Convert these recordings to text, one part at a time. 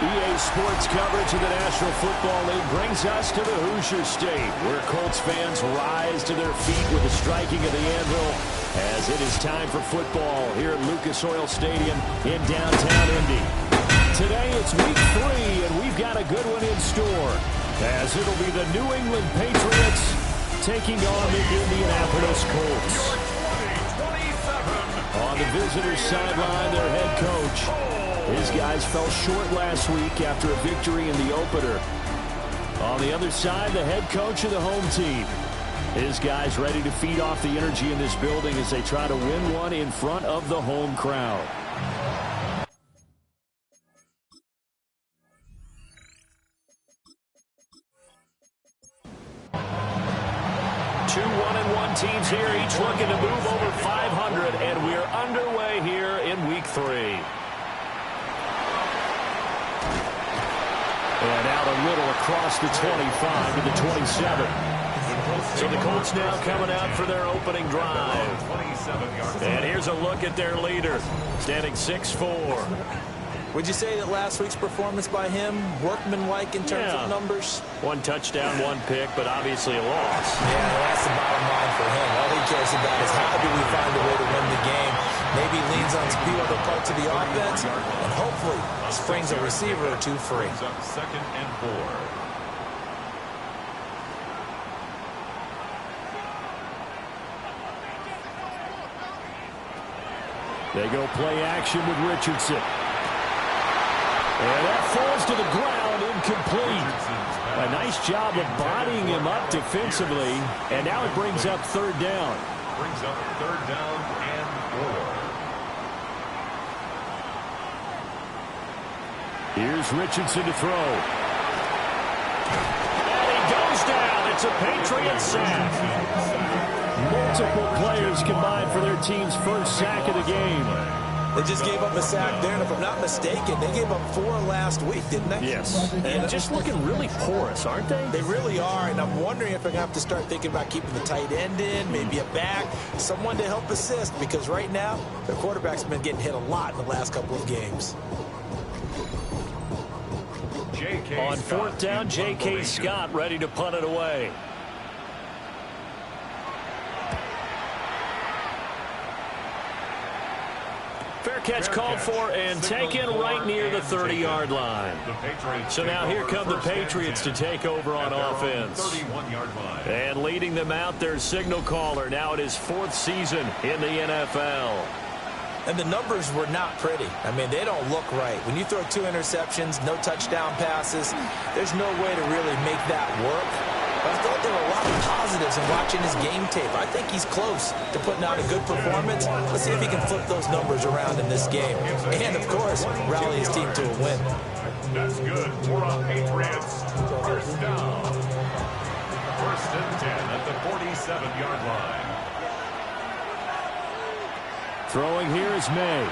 EA Sports coverage of the National Football League brings us to the Hoosier State, where Colts fans rise to their feet with the striking of the anvil as it is time for football here at Lucas Oil Stadium in downtown Indy. Today it's week 3, and we've got a good one in store, as it'll be the New England Patriots taking on the Indianapolis Colts. On the visitors' sideline, their head coach. His guys fell short last week after a victory in the opener. On the other side, the head coach of the home team. His guys ready to feed off the energy in this building as they try to win one in front of the home crowd. Two 1-1 teams here, each looking to move over 500, and we're underway here in week 3. And out a little across the 25 to the 27. So the Colts now coming out for their opening drive. And here's a look at their leader, standing 6'4". Would you say that last week's performance by him, workmanlike in terms of numbers? 1 touchdown, 1 pick, but obviously a loss. Yeah, that's the bottom line for him. All he cares about is how do we find a way to win the game. Maybe leans on some few other parts of the offense, and hopefully springs a receiver or two free. Second and 4. They go play action with Richardson. And that falls to the ground, incomplete. A nice job of bodying him up defensively. And now it brings up 3rd down. Brings up 3rd down and 4. Here's Richardson to throw. And he goes down. It's a Patriots sack. Multiple players combined for their team's first sack of the game. They just gave up a sack there, and if I'm not mistaken, they gave up 4 last week, didn't they? Yes. And just looking really porous, aren't they? They really are, and I'm wondering if they're going to have to start thinking about keeping the tight end in, maybe a back, someone to help assist, because right now, their quarterback's been getting hit a lot in the last couple of games. On 4th down, J.K. Scott ready to punt it away. Fair catch called for and taken right near the 30-yard line. So now here come the Patriots to take over on offense. And leading them out, their signal caller. Now it is 4th season in the NFL. And the numbers were not pretty. I mean, they don't look right. When you throw 2 interceptions, no touchdown passes, there's no way to really make that work. But I thought there were a lot of positives in watching his game tape. I think he's close to putting out a good performance. Let's see if he can flip those numbers around in this game. And, of course, rally his team to a win. That's good for a Patriots. 1st down. 1st and 10 at the 47-yard line. Throwing here is May.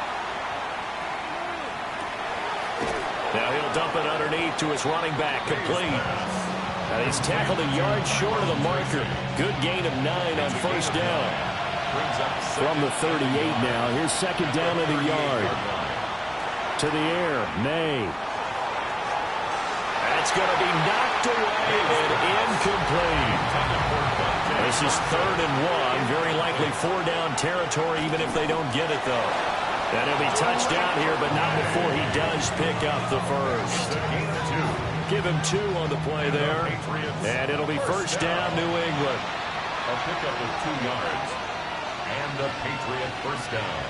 Now he'll dump it underneath to his running back, complete. And he's tackled a yard short of the marker. Good gain of 9 on 1st down. From the 38 now. Here's 2nd down at a yard. To the air, May. That's going to be knocked away and incomplete. This is 3rd and 1. Very likely 4-down territory, even if they don't get it, though. And he'll be touched down here, but not before he does pick up the first. Give him 2 on the play there. And it'll be 1st down, New England. A pickup of 2 yards. And a Patriot 1st down.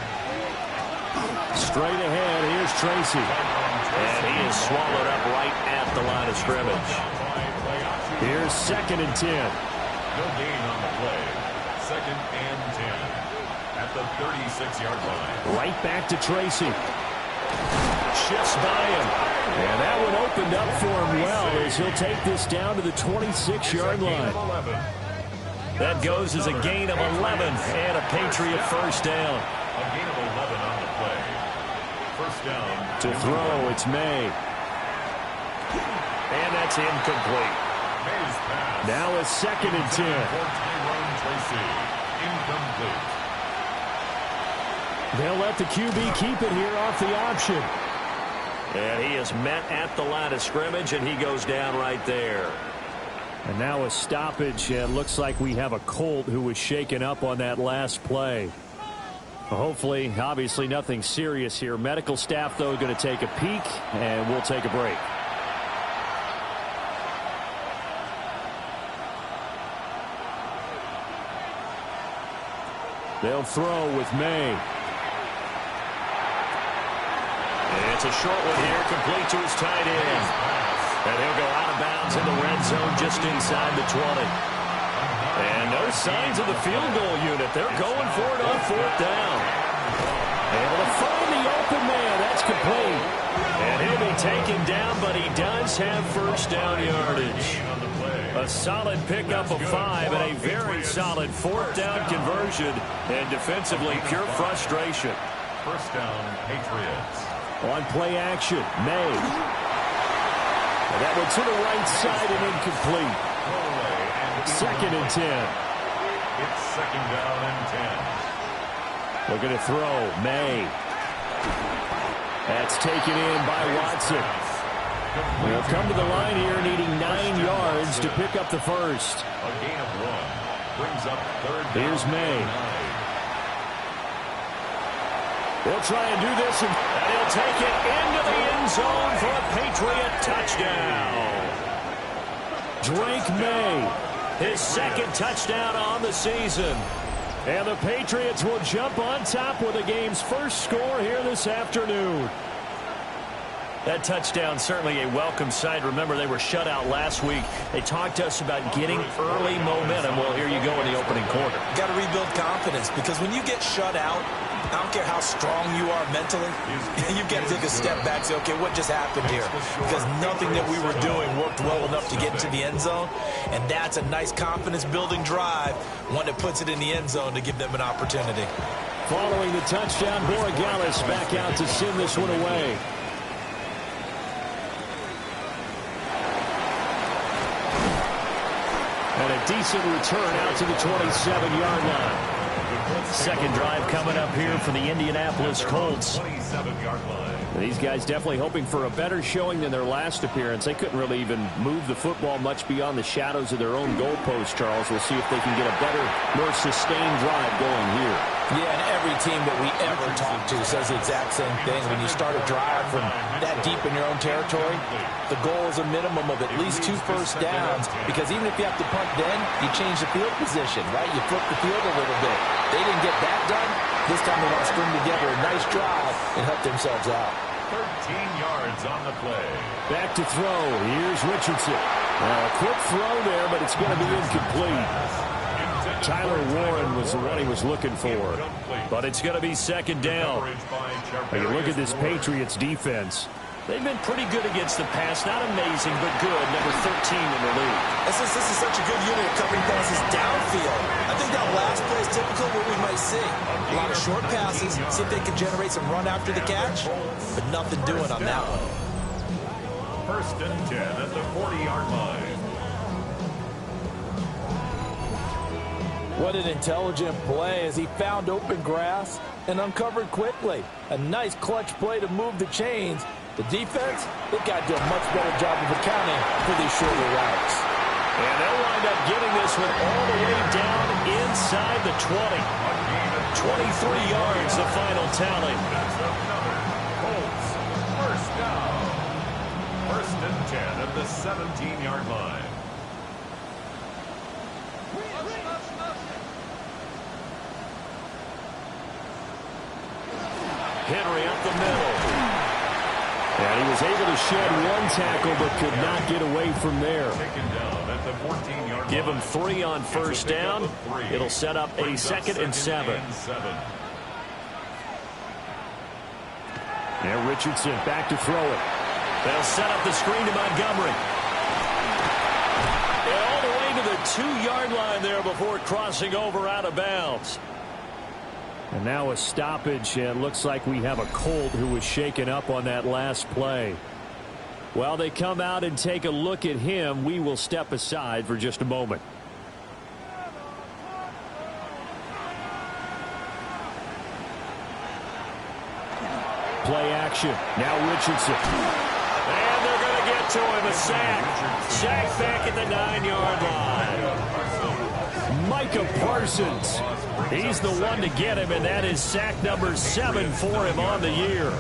Straight ahead, here's Tracy. And he is swallowed up right at the line of scrimmage. Here's 2nd and 10. No gain on the play. 2nd and 10. At the 36-yard line. Right back to Tracy. Shifts by him. And that one opened up for him well as he'll take this down to the 26-yard line. That goes as a gain of 11 and a Patriot 1st down. A gain of 11 on the play. 1st down. To throw, it's May. And that's incomplete. May's pass. Now it's 2nd and 10. Incomplete. They'll let the QB keep it here off the option. And he is met at the line of scrimmage, and he goes down right there. And now a stoppage. It looks like we have a Colt who was shaken up on that last play. Hopefully, obviously nothing serious here. Medical staff, though, going to take a peek, and we'll take a break. They'll throw with May. It's a short one here, complete to his tight end. And he'll go out of bounds in the red zone just inside the 20. And no signs of the field goal unit. They're going for it on fourth down. Able to find the open man. That's complete. And he'll be taken down, but he does have first down yardage. A solid pickup of 5 and a very solid fourth down conversion. And defensively, pure frustration. First down, Patriots. On play action, May. And that one to the right side and incomplete. Second and 10. It's second down and 10. Looking to throw, May. That's taken in by Watson. We'll come to the line here needing 9 yards to pick up the first. A gain of 1 brings up third down. Here's May. They'll try and do this, and he'll take it into the end zone for a Patriot touchdown. Drake May, his second touchdown on the season. And the Patriots will jump on top with the game's first score here this afternoon. That touchdown certainly a welcome sight. Remember, they were shut out last week. They talked to us about getting early momentum. Well, here you go in the opening quarter. Got to rebuild confidence, because when you get shut out, I don't care how strong you are mentally, you've got to take a step back and say, okay, what just happened here? Because nothing that we were doing worked well enough to get into the end zone, and that's a nice confidence-building drive, one that puts it in the end zone to give them an opportunity. Following the touchdown, Borregales back out to send this one away. And a decent return out to the 27-yard line. Second drive coming up here for the Indianapolis Colts. 27-yard line. These guys definitely hoping for a better showing than their last appearance. They couldn't really even move the football much beyond the shadows of their own goalpost, Charles. We'll see if they can get a better, more sustained drive going here. Yeah, and every team that we ever talk to says the exact same thing. When you start a drive from that deep in your own territory, the goal is a minimum of at least 2 first downs, because even if you have to punt then, you change the field position, right? You flip the field a little bit. They didn't get that done. This time they want to string together a nice drive and help themselves out. 13 yards on the play. Back to throw. Here's Richardson. A quick throw there, but it's going to be incomplete. Tyler Warren was the one he was looking for. But it's going to be second down. You look at this Patriots defense. They've been pretty good against the pass. Not amazing, but good. Number 13 in the league. This is such a good unit of covering passes downfield. I think that last play is typical of what we might see. A lot of short passes, see if they can generate some run after the catch, but nothing doing on that one. First and 10 at the 40-yard line. What an intelligent play as he found open grass and uncovered quickly. A nice clutch play to move the chains. The defense, they've got to do a much better job of accounting for these shorter routes. And they'll wind up getting this one all the way down inside the 20. 23 yards, the final tally. Colts, first down. First and 10 at the 17-yard line. Henry up the middle. And he was able to shed one tackle, but could not get away from there. Taken down at the 14-yard line. Give him 3 on first down. It'll set up a second and 7. Now Richardson back to throw it. They'll set up the screen to Montgomery. And all the way to the 2-yard line there before crossing over out of bounds. And now a stoppage. It looks like we have a Colt who was shaken up on that last play. While they come out and take a look at him, we will step aside for just a moment. Play action. Now Richardson. And they're going to get to him. A sack. Sack back at the 9-yard line. Micah Parsons. He's the one to get him, and that is sack number 7 for him on the year.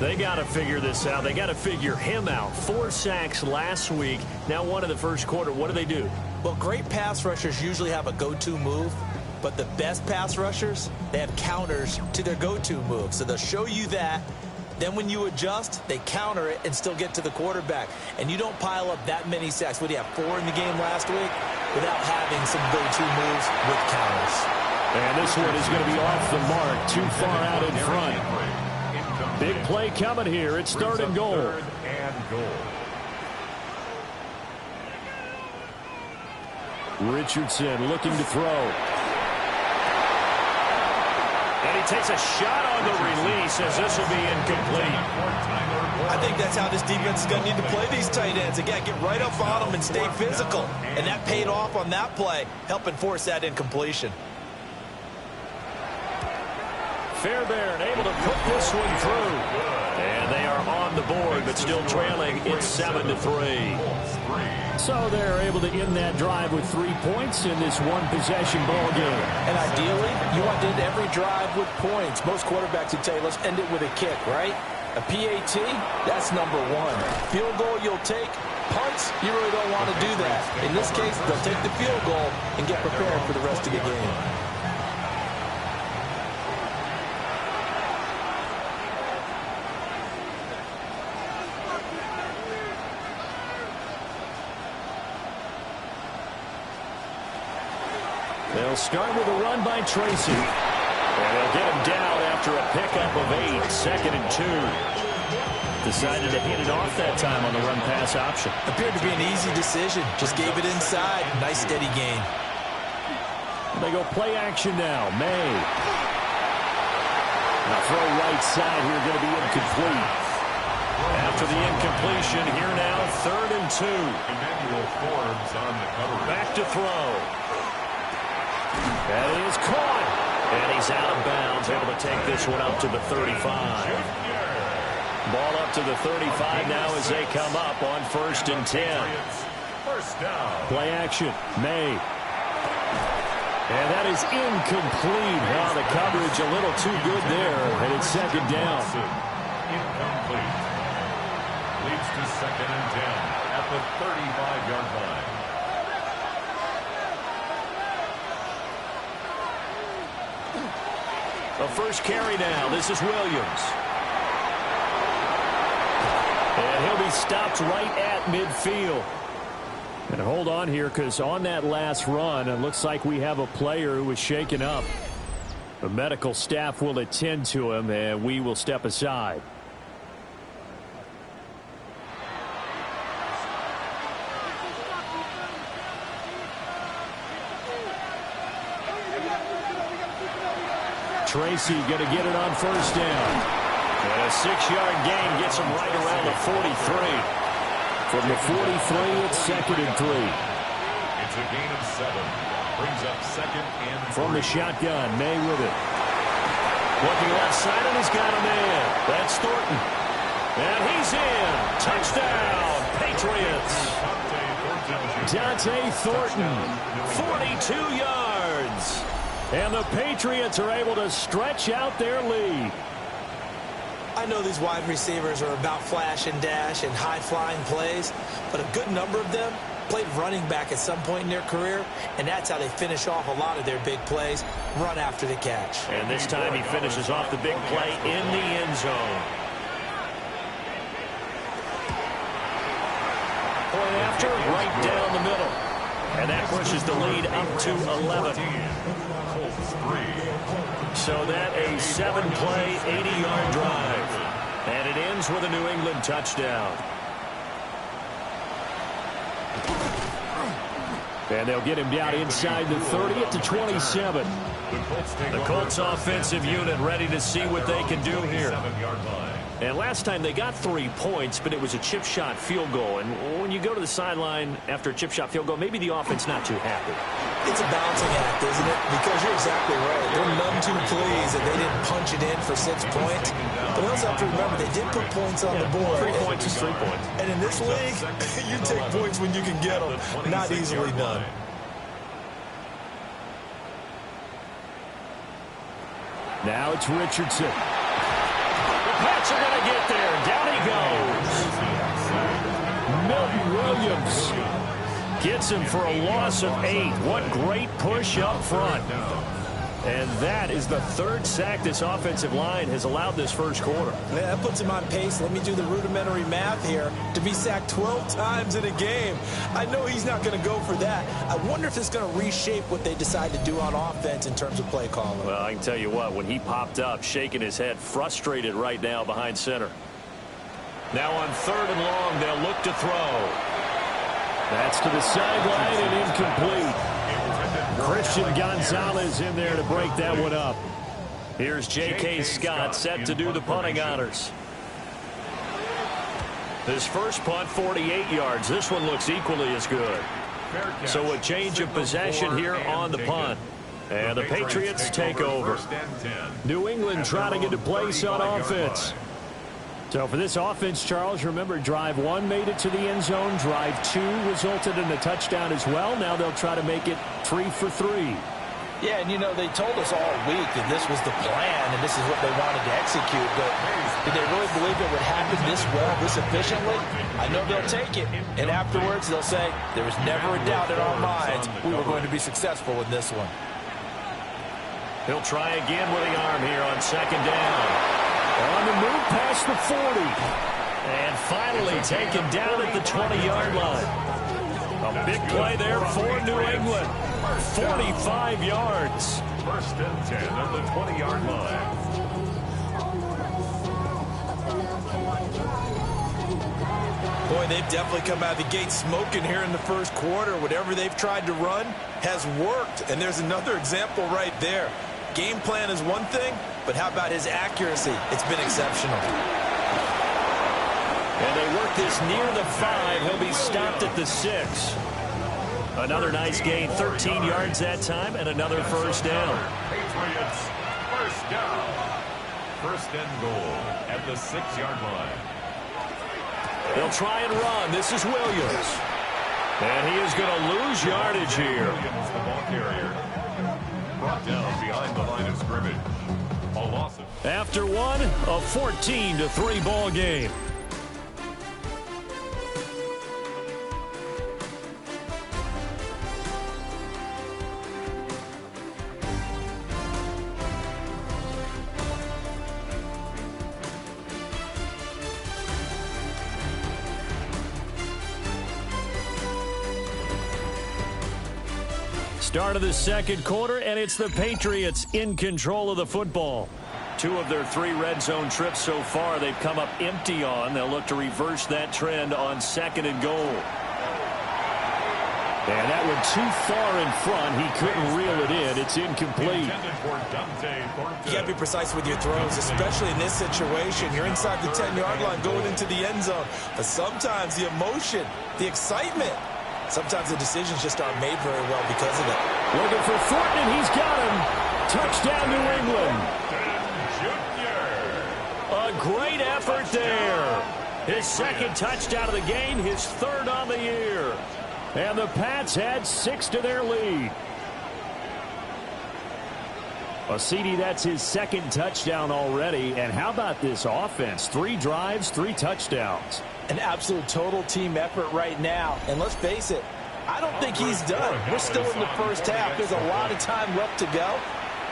They got to figure this out. They got to figure him out. 4 sacks last week. Now 1 in the first quarter. What do? Well, great pass rushers usually have a go-to move. But the best pass rushers, they have counters to their go-to move. So they'll show you that. Then when you adjust, they counter it and still get to the quarterback. And you don't pile up that many sacks. What do you have, 4 in the game last week? Without having some go-to moves with counters. And this one is going to be off the mark. Too far out in front. Big play coming here. It's 3rd and goal. Richardson looking to throw. And he takes a shot on the release as this will be incomplete. I think that's how this defense is going to need to play these tight ends. Again, get right up on them and stay physical. And that paid off on that play, helping force that incompletion. Fairbairn able to put this one through. And they are on the board, but still trailing. It's 7-3. So they're able to end that drive with 3 points in this one-possession ball game. And ideally, you want to end every drive with points. Most quarterbacks would tell you, let's end it with a kick, right? A PAT, that's number 1. Field goal you'll take. Punts, you really don't want to do that. In this case, they'll take the field goal and get prepared for the rest of the game. They'll start with a run by Tracy. And they'll get him down after a pickup of 8. 2nd and 2. Decided to hand it off that time on the run-pass option. Appeared to be an easy decision. Just gave it inside. Nice steady gain. They go play action now. May. Now throw right side here, going to be incomplete. After the incompletion, here now, 3rd and 2. Back to throw. That is caught. And he's out of bounds, able to take this one up to the 35. Ball up to the 35 now as they come up on 1st and 10. Play action. May. And that is incomplete. Now the coverage a little too good there. And it's 2nd down. Incomplete. Leads to 2nd and 10 at the 35-yard line. The first carry now. This is Williams. And he'll be stopped right at midfield. And hold on here, because on that last run, it looks like we have a player who was shaken up. The medical staff will attend to him, and we will step aside. Tracy going to get it on 1st down. And a 6-yard gain gets him right around the 43. From the 43, it's 2nd and 3. It's a gain of 7. Brings up 2nd and 3. From the shotgun, May with it. Looking left side, and he's got a man. That's Thornton. And he's in. Touchdown, Patriots. Dante Thornton, 42 yards. And the Patriots are able to stretch out their lead. I know these wide receivers are about flash and dash and high-flying plays, but a good number of them played running back at some point in their career, and that's how they finish off a lot of their big plays, run after the catch. And this time he finishes off the big play in the end zone. Point after, right down the middle. And that pushes the lead up to 11. So that a 7-play, 80-yard drive. And it ends with a New England touchdown. And they'll get him down inside the 30 at the 27. The Colts offensive unit ready to see what they can do here. And last time they got 3 points, but it was a chip shot field goal. And when you go to the sideline after a chip shot field goal, maybe the offense not too happy. It's a balancing act, isn't it? Because you're exactly right. They're none too pleased that they didn't punch it in for 6 points. But also have to remember, they did put points on the board. 3 points is 3 points. And in this league, you take points when you can get them. Not easily done. Now it's Richardson. The Pats are going to get there. Down he goes. Milton Williams gets him for a loss of 8. What great push up front. And that is the 3rd sack this offensive line has allowed this first quarter. Yeah, that puts him on pace. Let me do the rudimentary math here. To be sacked 12 times in a game. I know he's not going to go for that. I wonder if it's going to reshape what they decide to do on offense in terms of play calling. Well, I can tell you what, when he popped up, shaking his head, frustrated right now behind center. Now on 3rd and long, they'll look to throw. That's to the sideline and incomplete. Christian Gonzalez in there to break that one up. Here's J.K. Scott set to do the punting honors. His first punt, 48 yards. This one looks equally as good. So a change of possession here on the punt. And the Patriots take over. New England trying to get to place on offense. So for this offense, Charles, remember, drive 1 made it to the end zone. Drive 2 resulted in a touchdown as well. Now they'll try to make it 3 for 3. Yeah, and you know, they told us all week that this was the plan and this is what they wanted to execute. But did they really believe it would happen this well, this efficiently? I know they'll take it. And afterwards, they'll say, there was never a doubt in our minds we were going to be successful in this one. He'll try again with the arm here on 2nd down. On the move past the 40. And finally taken down at the 20-yard line. A big play there for New England. 45 yards. 1st and 10 at the 20-yard line. Boy, they've definitely come out of the gate smoking here in the first quarter. Whatever they've tried to run has worked. And there's another example right there. Game plan is one thing, but how about his accuracy? It's been exceptional. And they work this near the 5. He'll be stopped at the 6. Another nice gain, 13 yards that time, and another first down. Patriots, first down. 1st and goal at the 6-yard line. They'll try and run. This is Williams. And he is going to lose yardage here. Williams, the ball carrier, brought down behind the line of scrimmage. A loss of... After one, a 14-3 ball game. Start of the second quarter, and it's the Patriots in control of the football. 2 of their 3 red zone trips so far they've come up empty on. They'll look to reverse that trend on 2nd and goal. And that one too far in front. He couldn't reel it in. It's incomplete. You got to be precise with your throws, especially in this situation. You're inside the 10-yard line going into the end zone. But sometimes the emotion, the excitement, sometimes the decisions just aren't made very well because of it. Looking for Thornton, and he's got him. Touchdown, New England. A great effort there. His 2nd touchdown of the game, his 3rd on the year. And the Pats add 6 to their lead. Well, CD, that's his 2nd touchdown already. And how about this offense? 3 drives, 3 touchdowns. An absolute total team effort right now. And let's face it, I don't think he's done. We're still in the first half. There's a lot of time left to go.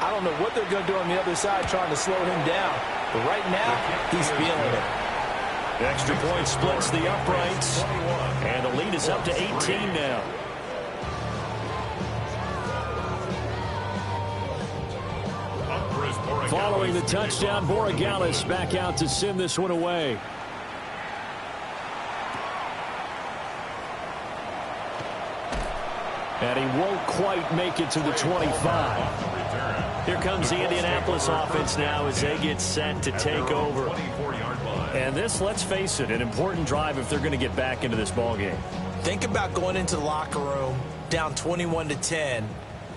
I don't know what they're going to do on the other side trying to slow him down. But right now, he's feeling it. Extra point splits the uprights. And the lead is up to 18 now. Following the touchdown, Borregales back out to send this one away. And he won't quite make it to the 25. Here comes the Indianapolis offense now as they get set to take over. 24-yard line. And this, let's face it, an important drive if they're going to get back into this ball game. Think about going into the locker room down 21-10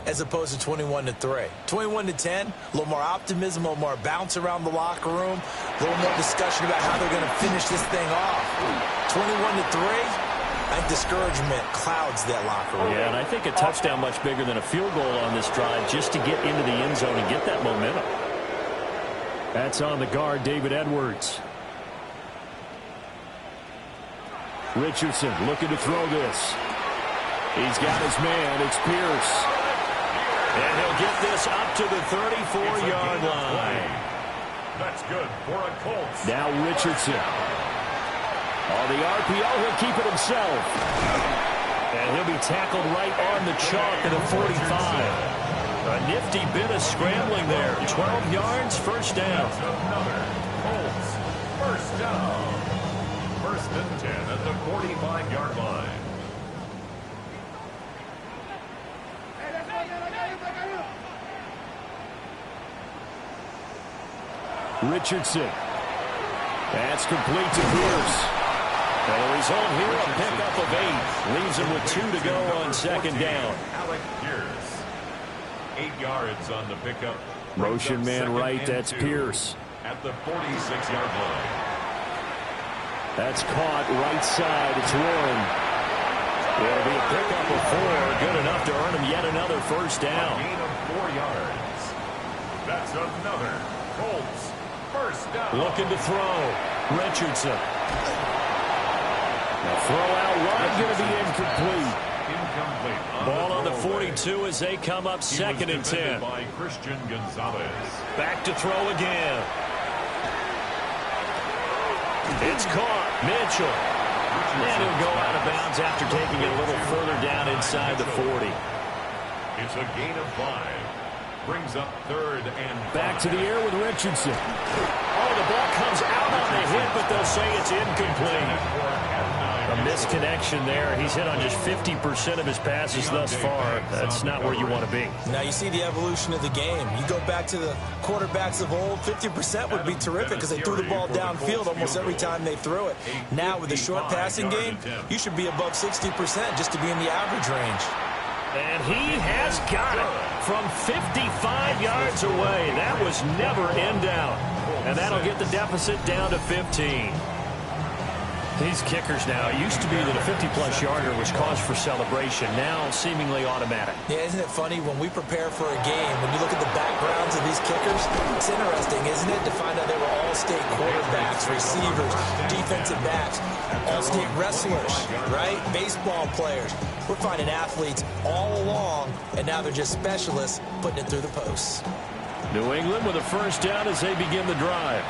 as opposed to 21-3. 21-10, a little more optimism, a little more bounce around the locker room, a little more discussion about how they're going to finish this thing off. 21-3. I think discouragement clouds that locker room. Yeah, and I think a touchdown much bigger than a field goal on this drive just to get into the end zone and get that momentum. That's on the guard, David Edwards. Richardson looking to throw this. He's got his man. It's Pierce. And he'll get this up to the 34-yard line. That's good for a Colts. Now Richardson. On the RPO, he'll keep it himself. And he'll be tackled right on the chalk at the 45. A nifty bit of scrambling there. 12 yards, first down. That's another Colts first down. First and 10 at the 45-yard line. Richardson. That's complete to Pierce. And the result here, a pickup of 8. Leaves him with 2 to go on second down. Alec Pierce. 8 yards on the pickup. Motion man right, that's Pierce. At the 46-yard line. That's caught right side. It's Warren. It'll be a pickup of 4. Good enough to earn him yet another first down. A gain of 4 yards. That's another Colts first down. Looking to throw. Richardson. Now throw out wide, going to be incomplete. Incomplete. Ball on the 42 as they come up second and 10. By Christian Gonzalez. Back to throw again. It's caught. Mitchell. And he'll go out of bounds after taking it a little further down inside the 40. It's a gain of 5. Brings up third and 5. Back to the air with Richardson. Oh, the ball comes out on the hit, but they'll say it's incomplete. A misconnection there. He's hit on just 50% of his passes thus far. That's not where you want to be. Now you see the evolution of the game. You go back to the quarterbacks of old, 50% would be terrific because they threw the ball downfield almost every time they threw it. Now with the short passing game, you should be above 60% just to be in the average range. And he has got it from 55 yards away. That was never in doubt. And that'll get the deficit down to 15. These kickers now, it used to be that a 50-plus yarder was cause for celebration. Now seemingly automatic. Yeah, isn't it funny when we prepare for a game, when you look at the backgrounds of these kickers, it's interesting, isn't it, to find out they were all-state quarterbacks, receivers, defensive backs, all-state wrestlers, right? Baseball players. We're finding athletes all along, and now they're just specialists putting it through the posts. New England with a first down as they begin the drive.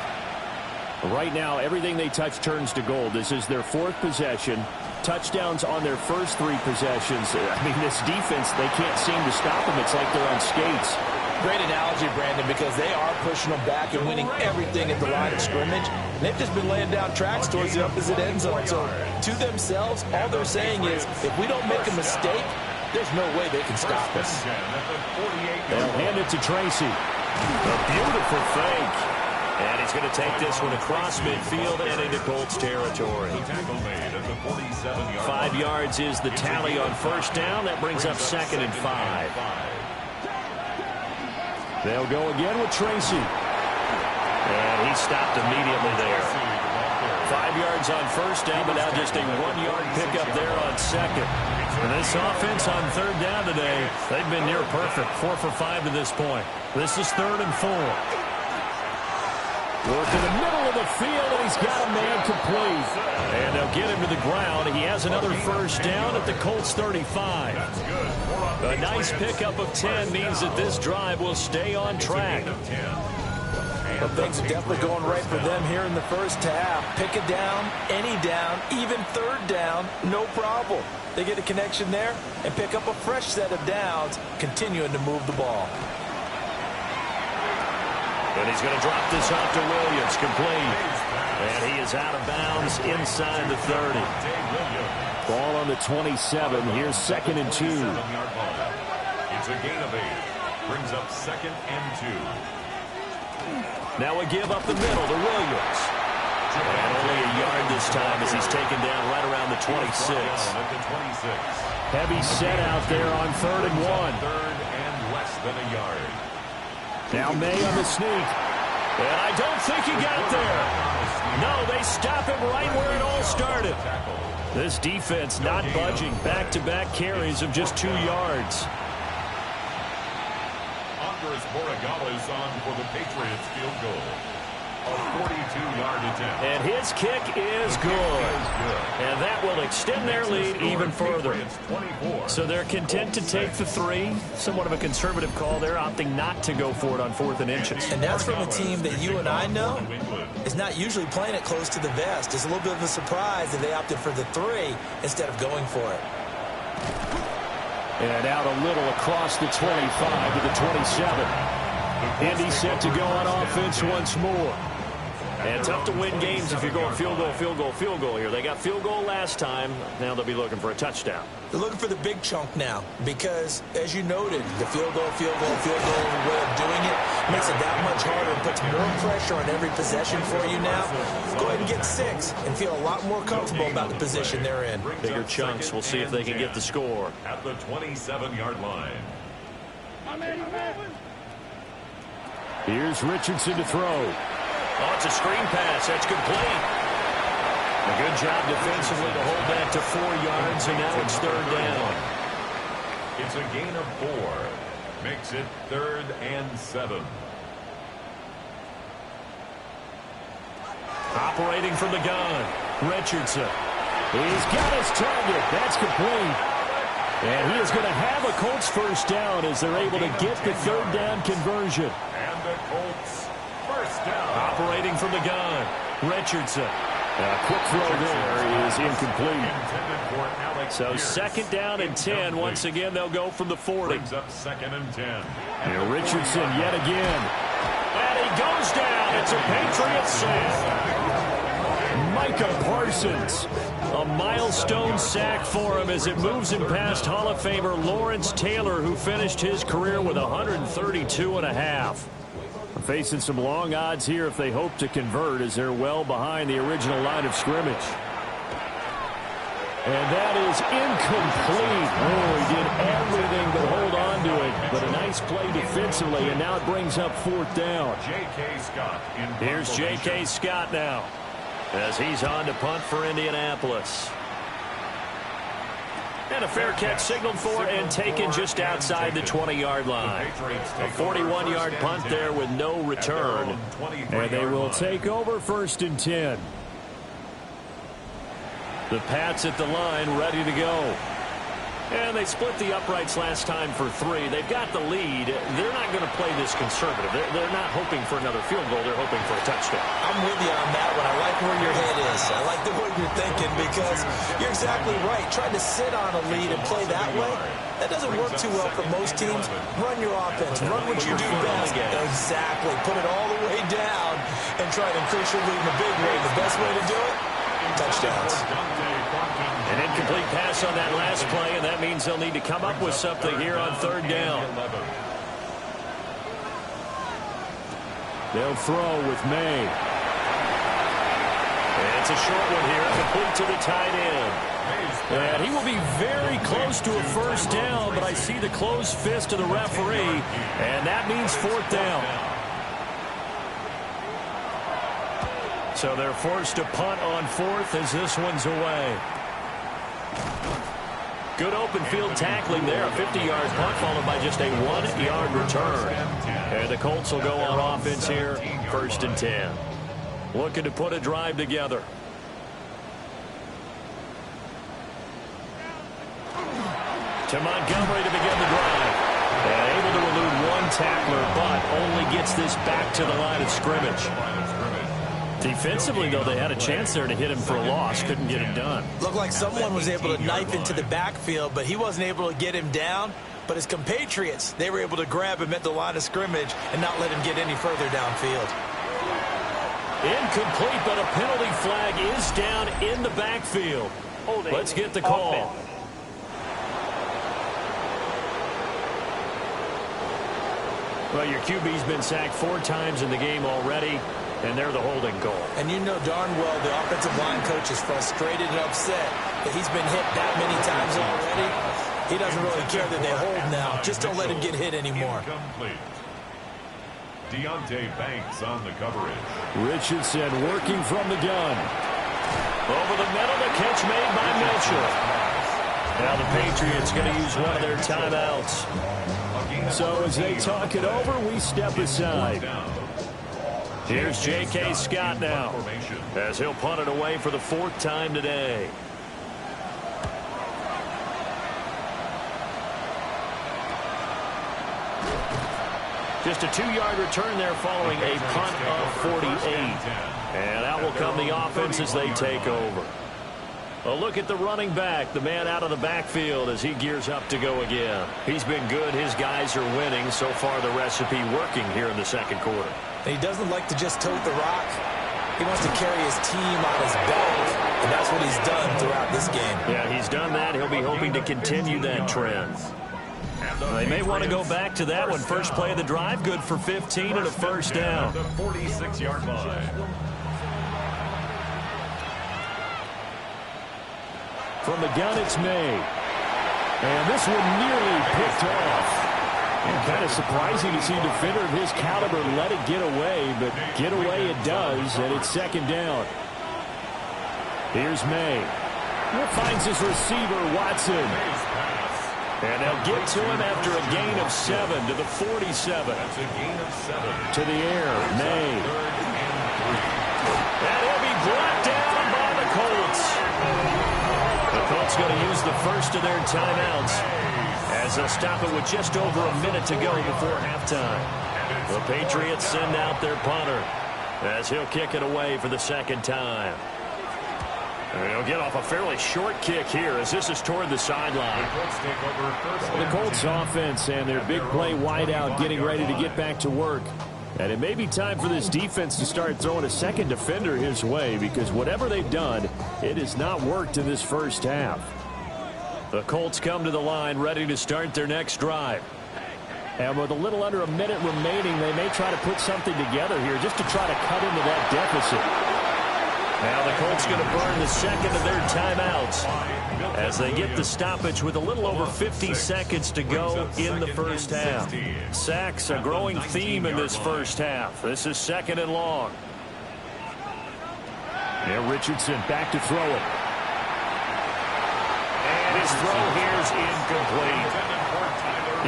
Right now, everything they touch turns to gold. This is their 4th possession. Touchdowns on their first 3 possessions. I mean, this defense, they can't seem to stop them. It's like they're on skates. Great analogy, Brandon, because they are pushing them back and winning everything at the line of scrimmage. They've just been laying down tracks towards the opposite end zone. So to themselves, all they're saying is, if we don't make a mistake, there's no way they can stop us. They'll hand it to Tracy. A beautiful fake. And he's going to take this one across midfield and into Colts territory. 5 yards is the tally on first down. That brings up second and 5. They'll go again with Tracy. And he stopped immediately there. 5 yards on first down, but now just a 1-yard pickup there on second. And this offense on third down today, they've been near perfect. 4 for 5 to this point. This is 3rd and 4. Work in the middle of the field, and he's got a man complete. And they'll get him to the ground. He has another first down at the Colts 35. A nice pickup of 10 means that this drive will stay on track. Well, things are definitely going right for them here in the first half. Pick it down, any down, even third down, no problem. They get a connection there and pick up a fresh set of downs, continuing to move the ball. And he's going to drop this off to Williams, complete. And he is out of bounds inside the 30. Ball on the 27. Here's 2nd and 2. It's a gain of 8. Brings up 2nd and 2. Now a give up the middle to Williams. And this time as he's taken down right around the 26. Heavy set out there on 3rd and 1. Third and less than a yard. Now May on the sneak. And I don't think he got there. No, they stop him right where it all started. This defense not budging. Back-to-back carries of just 2 yards. Andres Borregales on for the Patriots field goal. A 42-yard attempt. And his kick is good. And that will extend their lead even further. So they're content to take the 3. Somewhat of a conservative call there, opting not to go for it on 4th and inches. And that's from a team that you and I know is not usually playing it close to the vest. It's a little bit of a surprise that they opted for the 3 instead of going for it. And out a little across the 25 to the 27. Indy set to go on offense once more. And tough to win games if you're going field goal, field goal, field goal here. They got field goal last time. Now they'll be looking for a touchdown. They're looking for the big chunk now because, as you noted, the field goal, field goal, field goal way of doing it makes it that much harder and puts more pressure on every possession for you now. Go ahead and get 6 and feel a lot more comfortable about the position they're in. Bigger chunks. We'll see if they can get the score. At the 27-yard line. Here's Richardson to throw. Oh, it's a screen pass. That's complete. A good job defensively to hold that to 4 yards, and now it's 3rd down. It's a gain of 4. Makes it 3rd and 7. Operating from the gun, Richardson. He's got his target. That's complete. And he is going to have a Colts first down as they're able to get the 3rd down conversion. And the Colts first down. Operating from the gun, Richardson. A quick throw there is incomplete. So 2nd down and 10. Once again, they'll go from the 40. Brings up 2nd and 10. And Richardson yet again. And he goes down. It's a Patriots sack. Micah Parsons. A milestone sack for him as it moves him past Hall of Famer Lawrence Taylor, who finished his career with 132.5. Facing some long odds here if they hope to convert, as they're well behind the original line of scrimmage. And that is incomplete. Oh, he did everything but hold on to it. But a nice play defensively, and now it brings up 4th down. J.K. Scott. Here's J.K. Scott now as he's on to punt for Indianapolis. And a fair catch signaled for and taken just outside the 20-yard line. A 41-yard punt there with no return. And they will take over 1st and 10. The Pats at the line ready to go. And they split the uprights last time for 3. They've got the lead. They're not going to play this conservative. They're not hoping for another field goal. They're hoping for a touchdown. I'm with you on that one. I like where your head is. I like the way you're thinking because you're exactly right. Trying to sit on a lead and play that way, that doesn't work too well for most teams. Run your offense. Run what you do best. Exactly. Put it all the way down and try to increase your lead in a big way. The best way to do it, touchdowns. An incomplete pass on that last play, and that means they'll need to come up with something here on 3rd down. They'll throw with May. And it's a short one here, complete to the tight end. And he will be very close to a first down, but I see the closed fist of the referee, and that means 4th down. So they're forced to punt on 4th as this one's away. Good open field tackling there. A 50-yard punt followed by just a 1-yard return. And the Colts will go on offense here, 1st and 10. Looking to put a drive together. To Montgomery to begin the drive. And able to elude 1 tackler, but only gets this back to the line of scrimmage. Defensively, though, they had a chance there to hit him for a loss. Couldn't get it done. Looked like someone was able to knife into the backfield, but he wasn't able to get him down. But his compatriots, they were able to grab him at the line of scrimmage and not let him get any further downfield. Incomplete, but a penalty flag is down in the backfield. Let's get the call. Well, your QB's been sacked 4 times in the game already. and they're the holding goal. And you know darn well the offensive line coach is frustrated and upset that he's been hit that many times already. He doesn't really care that they hold now. Just don't let him get hit anymore. Incomplete. Deontay Banks on the coverage. Richardson working from the gun. Over the middle, the catch made by Mitchell. Now the Patriots going to use one of their timeouts. So as they talk it over, we step aside. Here's J.K. Scott now, as he'll punt it away for the 4th time today. Just a 2-yard return there following a punt of 48. And out will come the offense as they take over. A look at the running back, the man out of the backfield as he gears up to go again. He's been good. His guys are winning. So far, the recipe working here in the second quarter. And he doesn't like to just tote the rock. He wants to carry his team on his back, and that's what he's done throughout this game. Yeah, he's done that. He'll be hoping to continue that trend. They may want to go back to that one. First play of the drive, good for 15 and a first down. The 46-yard line. From the gun, it's May. And this one nearly picked off. And kind of surprising to see a defender of his caliber let it get away, but get away it does, and it's second down. Here's May. He finds his receiver, Watson. And they'll get to him after a gain of 7 to the 47. That's a gain of 7. To the air, May. And he'll be brought down by the Colts. The Colts going to use the first of their timeouts as they'll stop it with just over a minute to go before halftime. The Patriots send out their punter as he'll kick it away for the second time. And he'll get off a fairly short kick here as this is toward the sideline. The Colts offense and their big play wideout getting ready to get back to work. And it may be time for this defense to start throwing a second defender his way, because whatever they've done, it has not worked in this first half. The Colts come to the line ready to start their next drive. And with a little under a minute remaining, they may try to put something together here just to try to cut into that deficit. Now the Colts going to burn the second of their timeouts as they get the stoppage with a little over 50 seconds to go in the first half. Sacks, a growing theme in this first half. This is second and long. Now Richardson back to throw it. And his throw here is incomplete.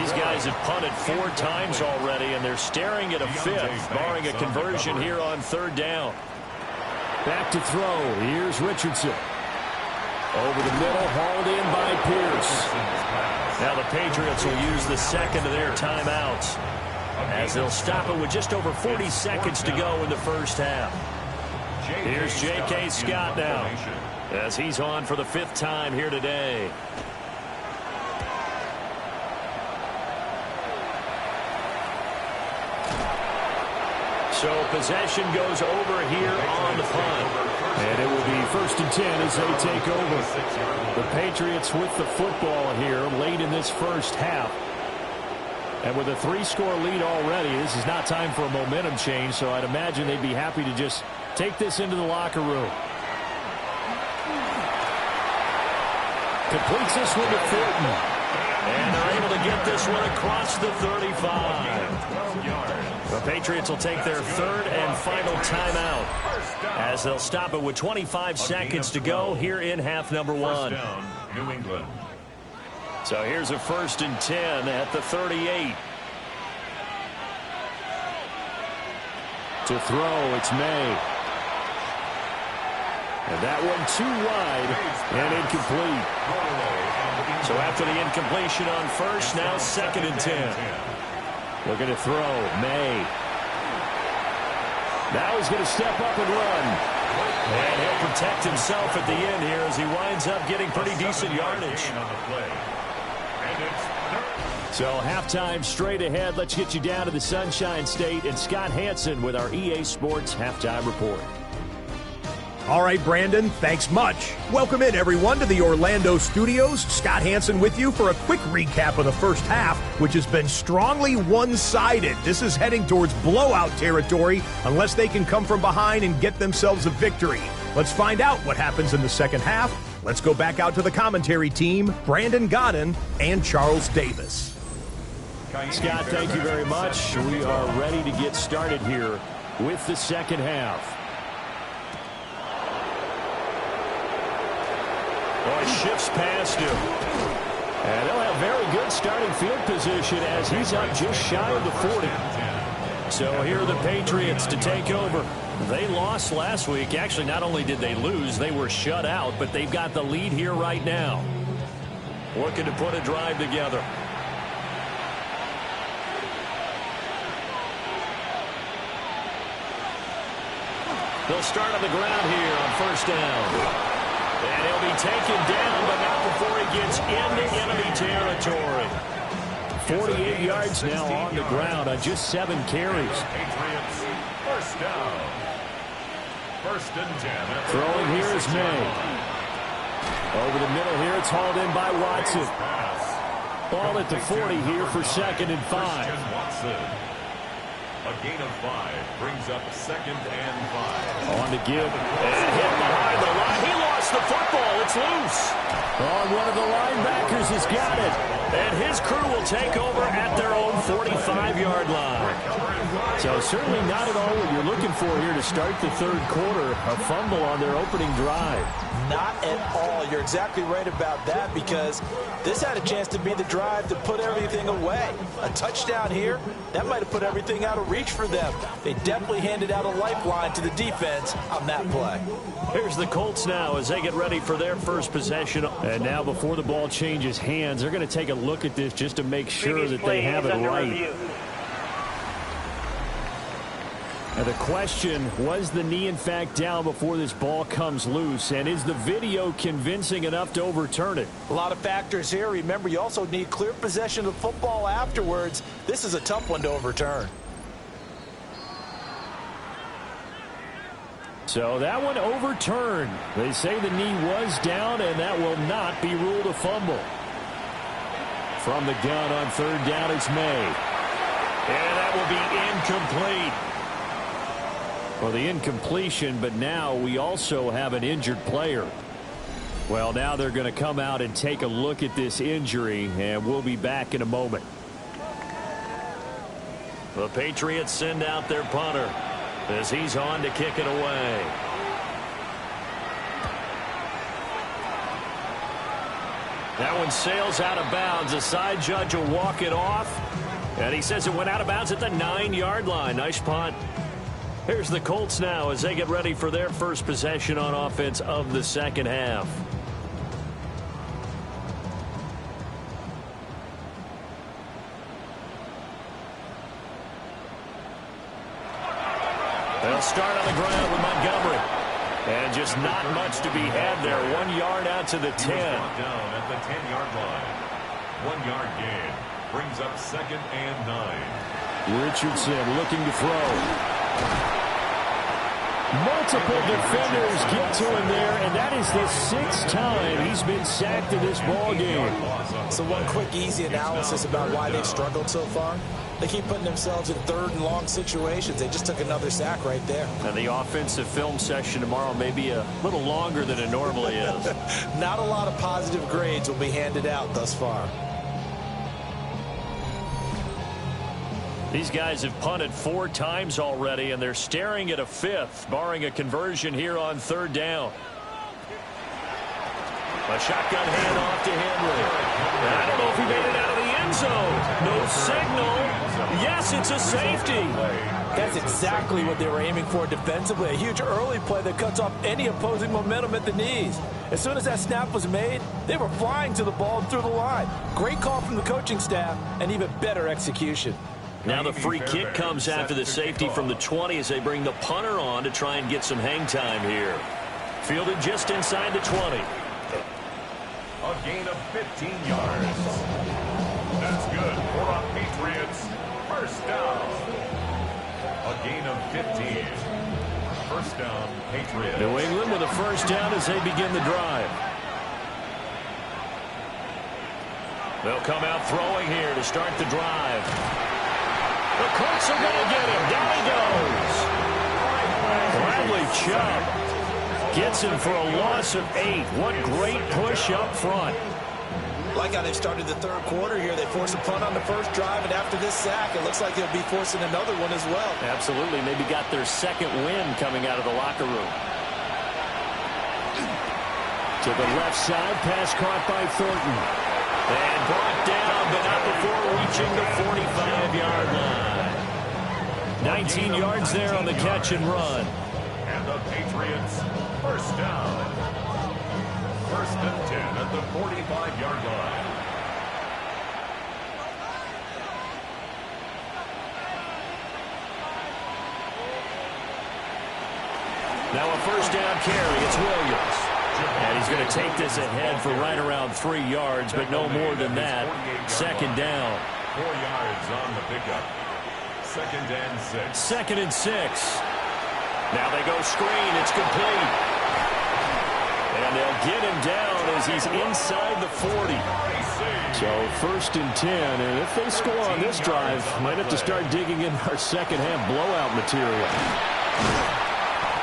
These guys have punted 4 times already, and they're staring at a 5th, barring a conversion here on 3rd down. Back to throw. Here's Richardson. Over the middle, hauled in by Pierce. Now the Patriots will use the second of their timeouts as they'll stop it with just over 40 seconds to go in the first half. Here's J.K. Scott now as he's on for the 5th time here today. So possession goes over here on the punt. And it will be 1st and 10 as they take over. The Patriots with the football here late in this first half. And with a 3-score lead already, this is not time for a momentum change, so I'd imagine they'd be happy to just take this into the locker room. Completes this one to Fulton. And they're able to get this one across the 35. The Patriots will take their 3rd and final timeout as they'll stop it with 25 seconds to go here in half number 1. New England. So here's a 1st and 10 at the 38. To throw, it's May. And that one too wide and incomplete. So after the incompletion on first, now 2nd and 10. Looking to throw, May. Now he's going to step up and run. And he'll protect himself at the end here as he winds up getting pretty decent yardage. So halftime straight ahead. Let's get you down to the Sunshine State and Scott Hansen with our EA Sports Halftime Report. All right, Brandon, thanks much. Welcome in, everyone, to the Orlando studios. Scott Hansen with you for a quick recap of the first half, which has been strongly one-sided. This is heading towards blowout territory unless they can come from behind and get themselves a victory. Let's find out what happens in the second half. Let's go back out to the commentary team, Brandon Godden and Charles Davis. Scott, thank you very much. We are ready to get started here with the second half. Oh, he shifts past him. And they'll have very good starting field position as he's up just shy of the 40. So here are the Patriots to take over. They lost last week. Actually, not only did they lose, they were shut out, but they've got the lead here right now. Looking to put a drive together. They'll start on the ground here on first down. And he'll be taken down, but not before he gets into enemy territory. 48 yards now on the ground on just 7 carries. Patriots, first down. First and 10. Throwing here is May. Over the middle here, it's hauled in by Watson. Ball at the 40 here for 2nd and 5. A gain of 5 brings up 2nd and 5. On to give. And hit behind the line. He lost the football. It's loose. One of the linebackers has got it. And his crew will take over at their own 45-yard line. So certainly not at all what you're looking for here to start the third quarter. A fumble on their opening drive. Not at all. You're exactly right about that, because this had a chance to be the drive to put everything away. A touchdown here, that might have put everything out of reach for them. They definitely handed out a lifeline to the defense on that play. Here's the Colts now as they get ready for their first possession. And now before the ball changes hands, they're going to take a look at this just to make sure that they have it right. Now the question, was the knee in fact down before this ball comes loose? And is the video convincing enough to overturn it? A lot of factors here. Remember, you also need clear possession of the football afterwards. This is a tough one to overturn. So that one overturned. They say the knee was down, and that will not be ruled a fumble. From the gun on third down, it's May. And that will be incomplete. Well, the incompletion, but now we also have an injured player. Well, now they're going to come out and take a look at this injury, and we'll be back in a moment. The Patriots send out their punter as he's on to kick it away. That one sails out of bounds. The side judge will walk it off, and he says it went out of bounds at the 9-yard line. Nice punt. Here's the Colts now as they get ready for their first possession on offense of the second half. They'll start on the ground with Montgomery. And just not much to be had there. 1 yard out to the 10. Down at the 10-yard line. 1 yard gain brings up 2nd and 9. Richardson looking to throw. Multiple defenders get to him there, and that is the 6th time he's been sacked in this ball game. So one quick, easy analysis about why they've struggled so far. They keep putting themselves in 3rd and long situations. They just took another sack right there. And the offensive film session tomorrow may be a little longer than it normally is. Not a lot of positive grades will be handed out thus far. These guys have punted 4 times already, and they're staring at a 5th, barring a conversion here on 3rd down. A shotgun handoff to Henry. I don't know if he made it out of the end zone. No signal. Yes, it's a safety. That's exactly what they were aiming for defensively. A huge early play that cuts off any opposing momentum at the knees. As soon as that snap was made, they were flying to the ball and through the line. Great call from the coaching staff, and even better execution. Now the free kick comes after the safety from the 20 as they bring the punter on to try and get some hang time here. Fielded just inside the 20. A gain of 15 yards. That's good for the Patriots. First down. A gain of 15. First down, Patriots. New England with a first down as they begin the drive. They'll come out throwing here to start the drive. The Colts are going to get him. Down he goes. Bradley Chubb gets him for a loss of 8. What great push up front. Like how they've started the third quarter here. They force a punt on the first drive, and after this sack, it looks like they'll be forcing another one as well. Absolutely. Maybe got their second win coming out of the locker room. To the left side, pass caught by Thornton. And brought down, but not before reaching the 45-yard line. 19 yards there on the catch and run. And the Patriots, first down. First and 10 at the 45-yard line. Now a first down carry. It's Williams. And he's going to take this ahead for right around 3 yards, but no more than that. Second down. 4 yards on the pickup. Second and 6. Second and 6. Now they go screen. It's complete. And they'll get him down as he's inside the 40. So first and 10. And if they score on this drive, might have to start digging in our second half blowout material.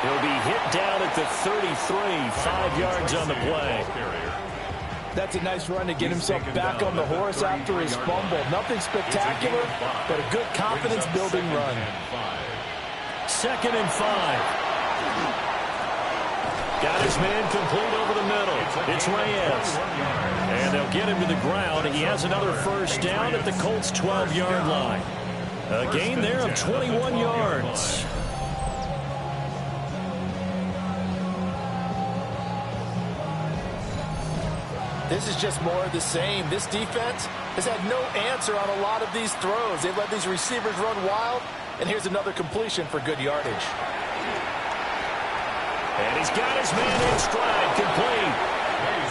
He'll be hit down at the 33, 5 yards on the play. That's a nice run to get himself back on the horse after his fumble. Nothing spectacular, but a good confidence-building run. Second and 5. Got his man complete over the middle. It's Reyes. And they'll get him to the ground. He has another first down at the Colts' 12-yard line. A gain there of 21 yards. This is just more of the same. This defense has had no answer on a lot of these throws. They've let these receivers run wild, and here's another completion for good yardage. And he's got his man in stride, complete.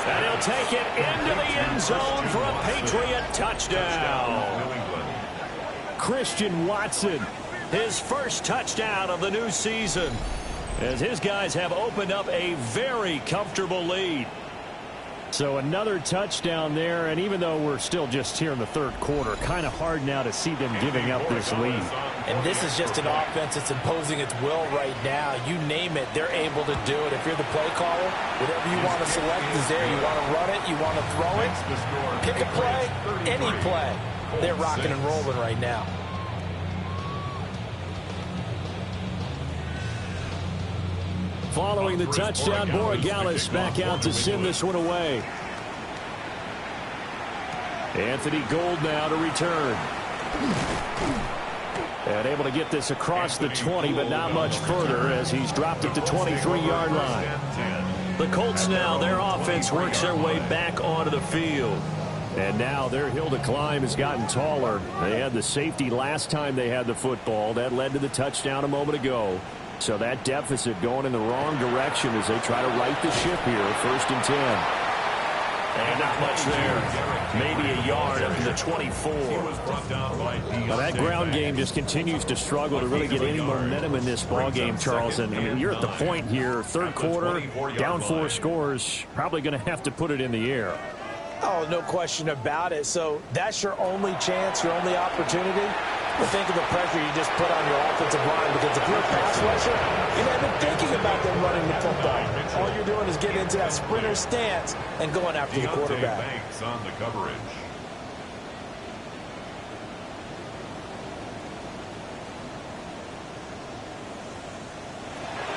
And he'll take it into the end zone for a Patriot touchdown. Christian Watson, his first touchdown of the new season, as his guys have opened up a very comfortable lead. So another touchdown there, and even though we're still just here in the third quarter, kind of hard now to see them giving up this lead. And this is just an offense that's imposing its will right now. You name it, they're able to do it. If you're the play caller, whatever you want to select is there. You want to run it, you want to throw it, pick a play, any play. They're rocking and rolling right now. Following the touchdown, Borregales back out to send this one away. Anthony Gould now to return. And able to get this across the 20, but not much further as he's dropped it to 23-yard line. The Colts now, their offense works their way back onto the field. And now their hill to climb has gotten taller. They had the safety last time they had the football. That led to the touchdown a moment ago. So that deficit going in the wrong direction as they try to right the ship here. First and 10. And not much there. Maybe a yard up to the 24. Now that ground game just continues to struggle to really get any momentum in this ball game, Charles. And I mean, you're at the point here, third quarter, down 4 scores, probably going to have to put it in the air. Oh, no question about it. So that's your only chance, your only opportunity. But think of the pressure you just put on your offensive line, because if you're a pass rusher, you're not even thinking about them running the football. All you're doing is getting into that sprinter stance and going after the quarterback. Banks on the coverage.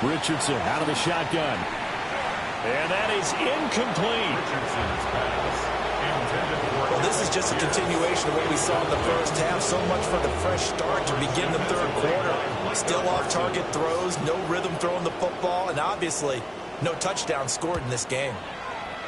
Richardson out of the shotgun. And that is incomplete. Richardson's pass intended for. Well, this is just a continuation of what we saw in the first half. So much for the fresh start to begin the third quarter. Still off-target throws, no rhythm throwing the football, and obviously no touchdown scored in this game.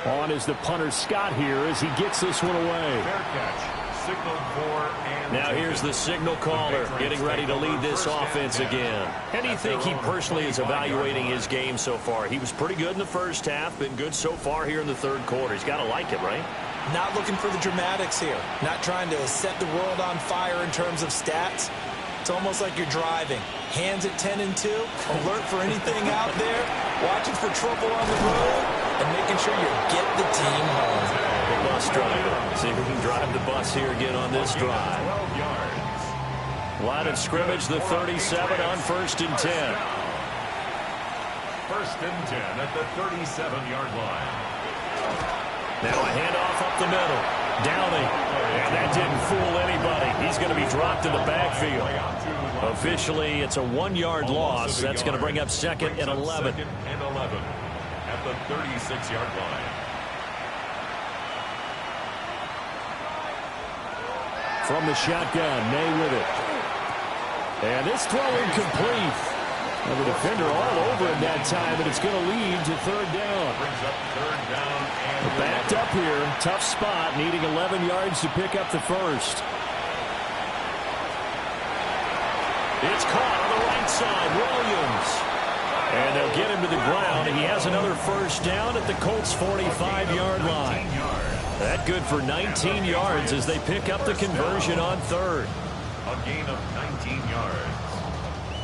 On is the punter Scott here as he gets this one away. Fair catch. Signaled for and Now here's the signal caller getting ready to lead this offense again. How do you think he personally is evaluating his game so far? He was pretty good in the first half, been good so far here in the third quarter. He's got to like it, right? Not looking for the dramatics here. Not trying to set the world on fire in terms of stats. It's almost like you're driving. Hands at 10 and 2, alert for anything out there, watching for trouble on the road, and making sure you get the team home. The bus driver. See if we can drive the bus here again on this drive. 12 yards. Line of scrimmage, the 37 on 1st and 10. 1st and 10 at the 37-yard line. Now a handoff up the middle. Downing. And that didn't fool anybody. He's going to be dropped in the backfield. Officially, it's a 1-yard loss. That's going to bring up 2nd and 11. 2nd and 11 at the 36-yard line. From the shotgun, May with it. And this throw incomplete. And the defender all over him that time, and it's going to lead to 3rd down. Brings up 3rd down and Backed up here, tough spot, needing 11 yards to pick up the first. It's caught on the right side, Williams. And they'll get him to the ground, and he has another 1st down at the Colts' 45-yard line. That good for 19 yards as they pick up the conversion on 3rd. a gain of 19 yards.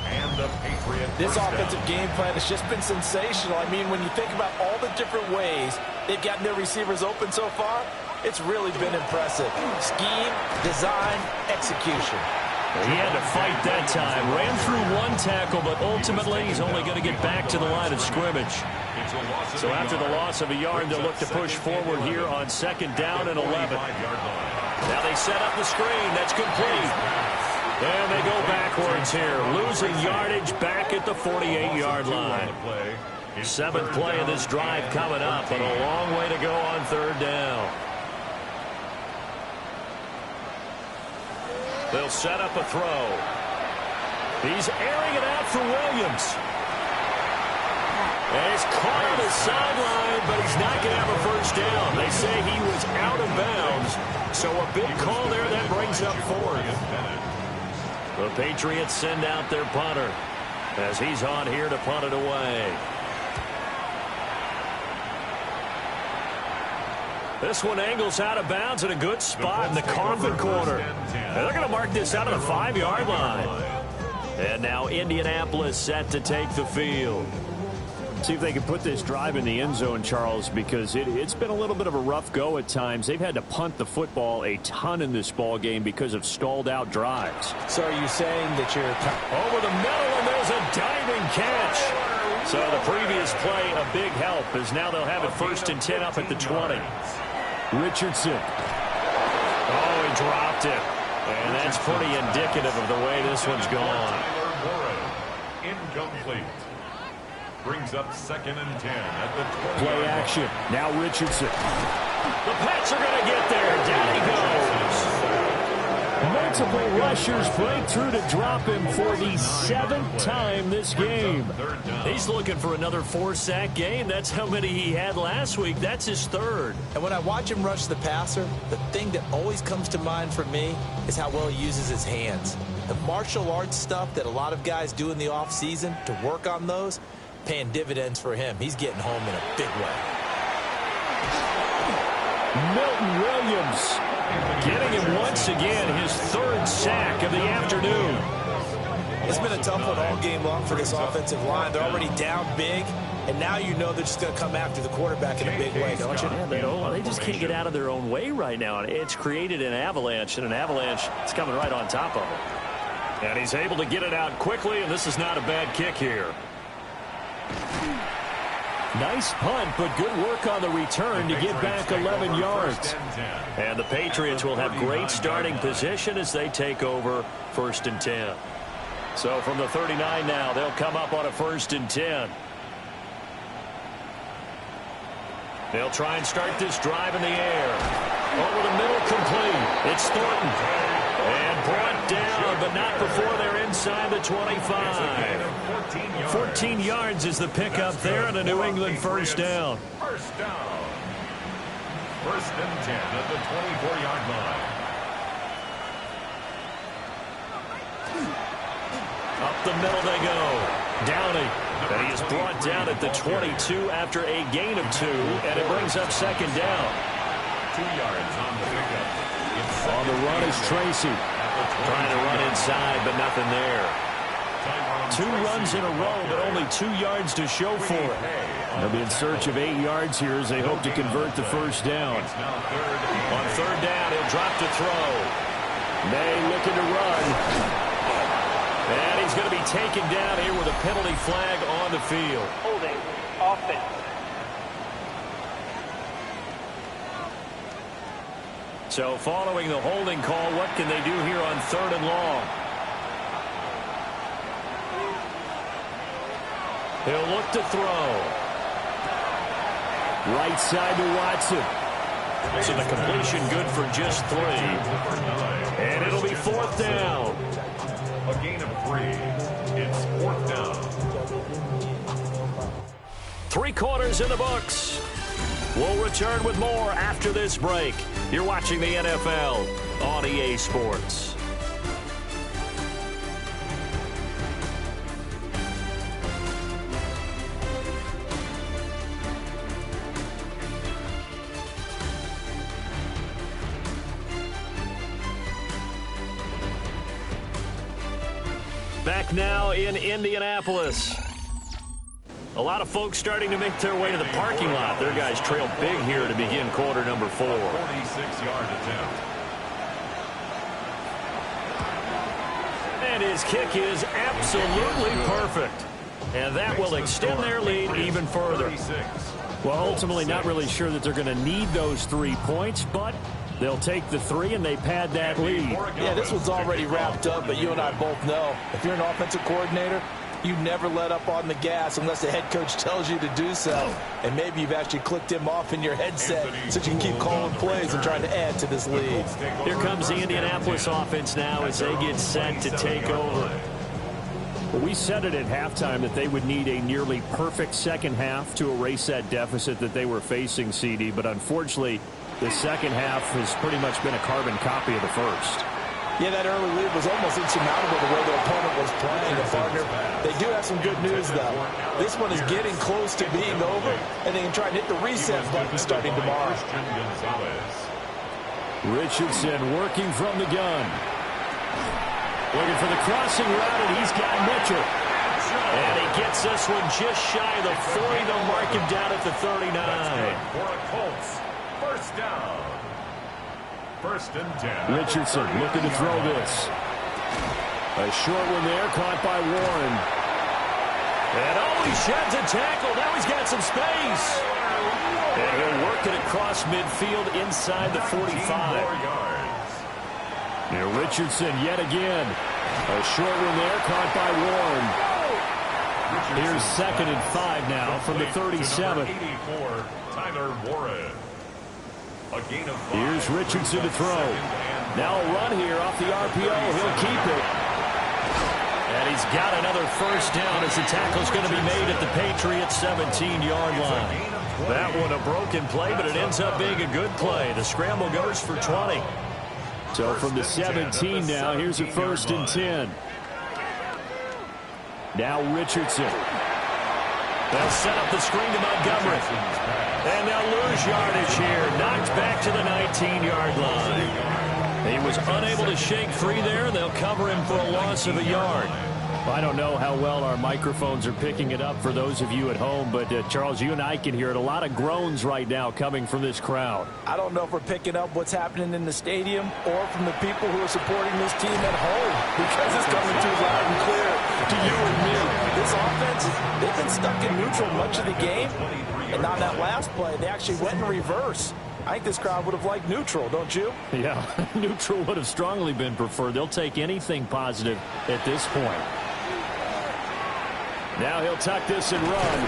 And the Patriots. This offensive game plan has just been sensational. I mean, when you think about all the different ways they've gotten their receivers open so far, it's really been impressive. Scheme, design, execution. He had to fight that time. Ran through one tackle, but ultimately he's only going to get back to the line of scrimmage. So after the loss of a yard, they'll look to push forward here on 2nd down and 11. Now they set up the screen. That's complete. And they go backwards here. Losing yardage back at the 48-yard line. 7th play of this drive coming up, but a long way to go on 3rd down. They'll set up a throw. He's airing it out for Williams. And he's caught on the sideline, but he's not going to have a 1st down. They say he was out of bounds. So a big call there that brings up 4th. The Patriots send out their punter as he's on here to punt it away. This one angles out of bounds in a good spot in the coffin corner. And they're going to mark this out of the 5-yard line. And now Indianapolis set to take the field. See if they can put this drive in the end zone, Charles, because it's been a little bit of a rough go at times. They've had to punt the football a ton in this ball game because of stalled out drives. So are you saying that you're over the middle, and there's a diving catch. So the previous play, a big help, as now they'll have it 1st and 10 up at the 20. Richardson. Oh, he dropped it. And that's pretty indicative of the way this one's gone. Incomplete. Brings up 2nd and 10 at the 20. Play action. Now Richardson. The Pats are going to get there. Down he goes. Multiple rushers break through to drop him for the 7th time this game. He's looking for another 4-sack game. That's how many he had last week. That's his 3rd. And when I watch him rush the passer, the thing that always comes to mind for me is how well he uses his hands. The martial arts stuff that a lot of guys do in the offseason to work on those, paying dividends for him. He's getting home in a big way. Milton Williams getting him once again, his 3rd sack of the afternoon. It's been a tough one all game long for this offensive line. They're already down big, and now you know they're just going to come after the quarterback in a big way, don't you? Yeah, they just can't get out of their own way right now. It's created an avalanche, and an avalanche is coming right on top of them. And he's able to get it out quickly, and this is not a bad kick here. Nice punt, but good work on the return to get back 11 yards. And the Patriots will have great starting position as they take over 1st and 10. So from the 39 now, they'll come up on a 1st and 10. They'll try and start this drive in the air. Over the middle, complete. It's Thornton. And brought down, but not before they're inside the 25. 14 yards is the pickup there, and a New England 1st down. 1st down. 1st and 10 at the 24-yard line. Up the middle they go. Downing. And he is brought down at the 22 after a gain of 2, and it brings up 2nd down. 2 yards on the pickup. On the run is Tracy. Trying to run inside, but nothing there. 2 runs in a row, but only 2 yards to show for it. They'll be in search of 8 yards here as they hope to convert the first down. On third down, he'll drop to throw. May looking to run. And he's going to be taken down here with a penalty flag on the field. Holding offense. So following the holding call, what can they do here on 3rd and long? He'll look to throw. Right side to Watson. So the completion good for just 3. And it'll be 4th down. A gain of 3. It's 4th down. 3 quarters in the books. We'll return with more after this break. You're watching the NFL on EA Sports. Back now in Indianapolis. A lot of folks starting to make their way to the parking lot. Their guys trailed big here to begin quarter number 4. 46-yard attempt. And his kick is absolutely perfect. And that will extend their lead even further. Well, ultimately not really sure that they're going to need those 3 points, but they'll take the 3 and they pad that lead. Yeah, this one's already wrapped up, but you and I both know if you're an offensive coordinator, you never let up on the gas unless the head coach tells you to do so. And maybe you've actually clicked him off in your headset so you can keep calling plays and trying to add to this lead. Here comes the Indianapolis offense now as they get set to take over. Well, we said it at halftime that they would need a nearly perfect second half to erase that deficit that they were facing, CD. But unfortunately, the second half has pretty much been a carbon copy of the first. Yeah, that early lead was almost insurmountable the way the opponent was playing, partner. They do have some good news, though. This one is getting close to being over, and they can try and hit the reset button starting tomorrow. Richardson working from the gun. Looking for the crossing route, and he's got Mitchell. And he gets this one just shy of the 40. They'll mark him down at the 39. For a Colts. First down. 1st and 10. Richardson looking to throw this. A short one there, caught by Warren. And he sheds a tackle. Now he's got some space. And he'll work it across midfield inside the 45. Now Richardson yet again. A short one there, caught by Warren. Here's 2nd and 5 now from the 37. Tyler Warren. Here's Richardson to throw. Now a run here off the RPO. He'll keep it. And he's got another first down as the tackle's going to be made at the Patriots' 17-yard line. That one a broken play, but it ends up being a good play. The scramble goes for 20. So from the 17 now, here's a 1st and 10. Now Richardson. They'll set up the screen to Montgomery. And they'll lose yardage here. Knocked back to the 19-yard line. He was unable to shake free there. They'll cover him for a loss of a yard. I don't know how well our microphones are picking it up for those of you at home, but Charles, you and I can hear it. A lot of groans right now coming from this crowd. I don't know if we're picking up what's happening in the stadium or from the people who are supporting this team at home, because it's coming too loud and clear to you and me. This offense, they've been stuck in neutral much of the game, and on that last play, they actually went in reverse. I think this crowd would have liked neutral, don't you? Yeah, neutral would have strongly been preferred. They'll take anything positive at this point. Now he'll tuck this and run.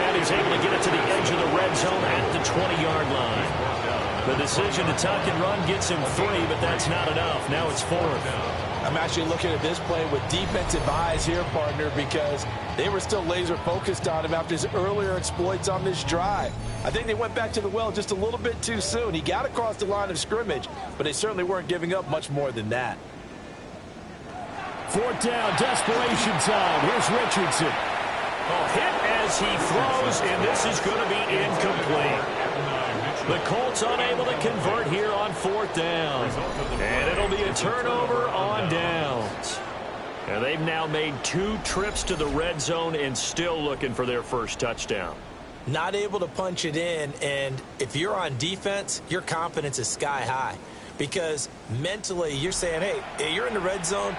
And he's able to get it to the edge of the red zone at the 20-yard line. The decision to tuck and run gets him 3, but that's not enough. Now it's 4th. I'm actually looking at this play with defensive eyes here, partner, because they were still laser focused on him after his earlier exploits on this drive. I think they went back to the well just a little bit too soon. He got across the line of scrimmage, but they certainly weren't giving up much more than that. 4th down, desperation time. Here's Richardson. A hit as he throws, and this is going to be incomplete. The Colts unable to convert here on 4th down. And it'll be a turnover on downs. And they've now made 2 trips to the red zone and still looking for their first touchdown. Not able to punch it in, and if you're on defense, your confidence is sky high. Because mentally, you're saying, hey, you're in the red zone.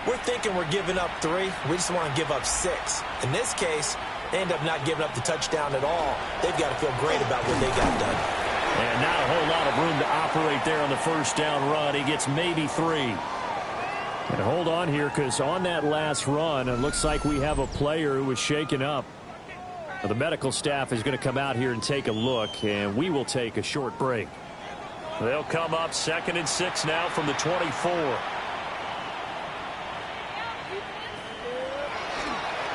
We're thinking we're giving up 3. We just want to give up 6. In this case, they end up not giving up the touchdown at all. They've got to feel great about what they got done. And not a whole lot of room to operate there on the first down run. He gets maybe 3. And hold on here, because on that last run, it looks like we have a player who was shaken up. Now, the medical staff is going to come out here and take a look, and we will take a short break. They'll come up 2nd and 6 now from the 24.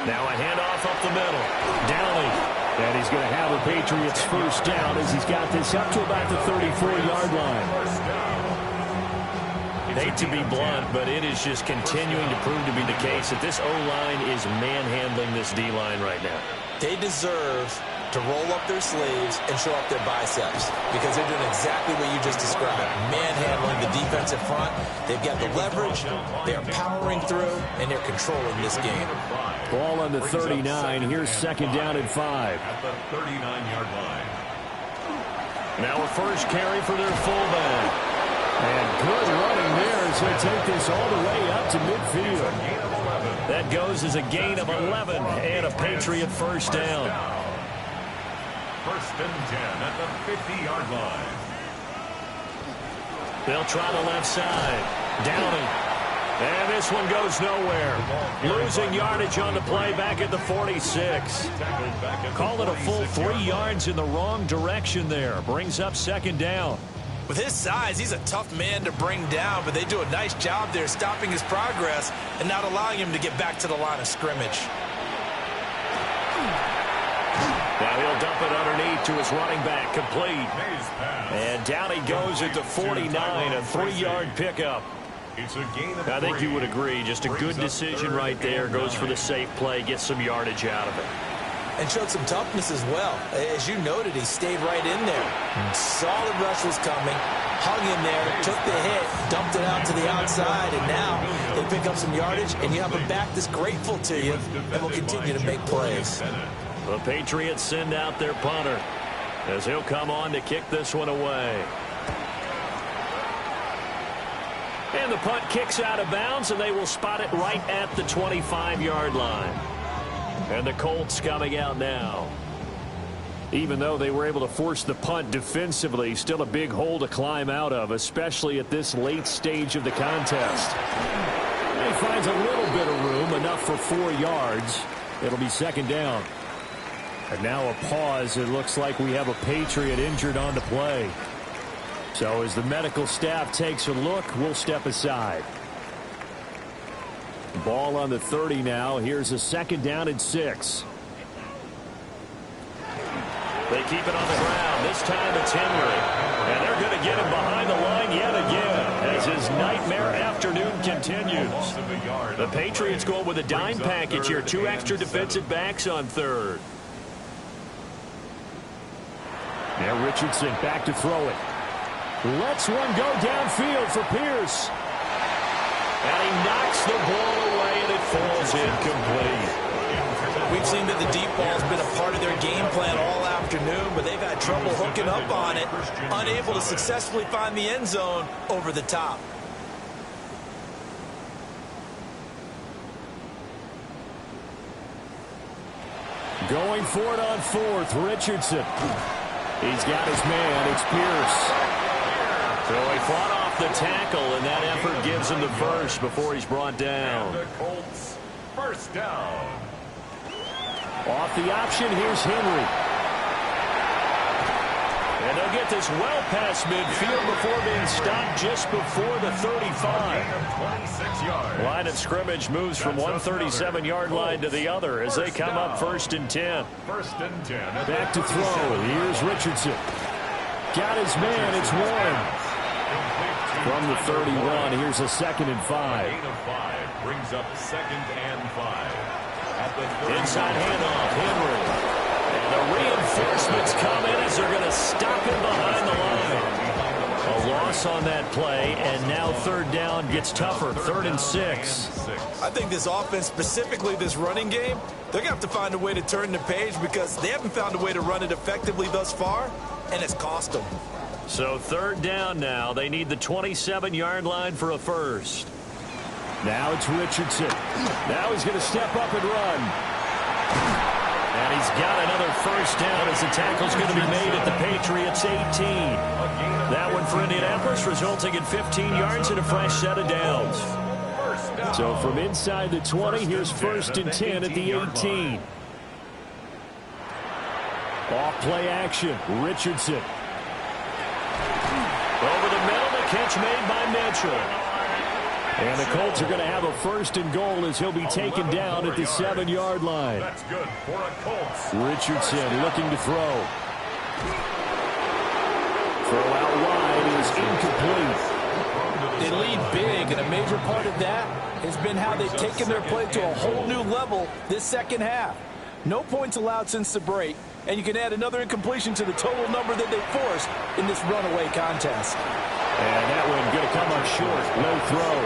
Now a handoff up the middle. Downing. And he's going to have a Patriots first down as he's got this up to about the 34-yard line. Hate to be blunt, but it is just continuing to prove to be the case that this O-line is manhandling this D-line right now. They deserve to roll up their sleeves and show up their biceps because they're doing exactly what you just described. Manhandling the defensive front. They've got the leverage. They're powering through, and they're controlling this game. Ball on the 39. Here's 2nd down and 5. At the 39-yard line. Now a first carry for their fullback. And good running there as he'll take this all the way up to midfield. That goes as a gain of 11 and a Patriot first down. 1st and 10 at the 50-yard line. They'll try the left side. Downing. And this one goes nowhere. Losing yardage on the play back at the 46. Call it a full 3 yards in the wrong direction there. Brings up 2nd down. With his size, he's a tough man to bring down, but they do a nice job there stopping his progress and not allowing him to get back to the line of scrimmage. Now he'll dump it underneath to his running back, complete. And down he goes at the 49, a 3-yard pickup. I think you would agree, just a good decision right there. Goes for the safe play, gets some yardage out of it. And showed some toughness as well. As you noted, he stayed right in there. Solid rush was coming. Hung in there, took the hit, dumped it out to the outside, and now they pick up some yardage, and you have a back that's grateful to you and will continue to make plays. The Patriots send out their punter as he'll come on to kick this one away. And the punt kicks out of bounds, and they will spot it right at the 25-yard line. And the Colts coming out now. Even though they were able to force the punt defensively, still a big hole to climb out of, especially at this late stage of the contest. He finds a little bit of room, enough for 4 yards. It'll be 2nd down. And now a pause. It looks like we have a Patriot injured on the play. So as the medical staff takes a look, we'll step aside. Ball on the 30 now. Here's a 2nd down and 6. They keep it on the ground. This time it's Henry. And they're going to get him behind the line yet again as his nightmare afternoon continues. The Patriots going with a dime package here. 2 extra defensive backs on 3rd. Now Richardson back to throw it. Lets one go downfield for Pierce. And he knocks the ball away, and it falls incomplete. We've seen that the deep ball's been a part of their game plan all afternoon, but they've had trouble hooking up on it, unable to successfully find the end zone over the top. Going for it on 4th, Richardson. He's got his man. It's Pierce. So he fought off the tackle, and that effort gives him the first before he's brought down. And the Colts first down. Off the option, here's Henry. And they'll get this well past midfield before being stopped just before the 35. 26 yards. Line of scrimmage moves from one 37-yard line to the other as they come up 1st and 10. 1st and 10. Back to throw. Here's Richardson. Got his man. It's Warren. From the 31, here's a 2nd and 5. Gain of 5 brings up 2nd and 5. At the Inside handoff, Henry. And the reinforcements come in as they're going to stop him behind the line. A loss loss on that play, and now third down gets tougher. 3rd and 6. I think this offense, specifically this running game, they're going to have to find a way to turn the page because they haven't found a way to run it effectively thus far, and it's cost them. So 3rd down now. They need the 27-yard line for a first. Now it's Richardson. Now he's going to step up and run. And he's got another first down as the tackle's going to be made at the Patriots 18. That one for Indianapolis, resulting in 15 yards and a fresh set of downs. So from inside the 20, here's 1st and 10 at the 18. Off play action. Richardson. Over the middle, the catch made by Mitchell. And the Colts are going to have a 1st and goal as he'll be taken down at the 7-yard line. That's good for a Colts. Richardson looking to throw. Throw out wide is incomplete. They lead big, and a major part of that has been how they've taken their play to a whole new level this second half. No points allowed since the break, and you can add another incompletion to the total number that they forced in this runaway contest. And that one going to come up short. No throw.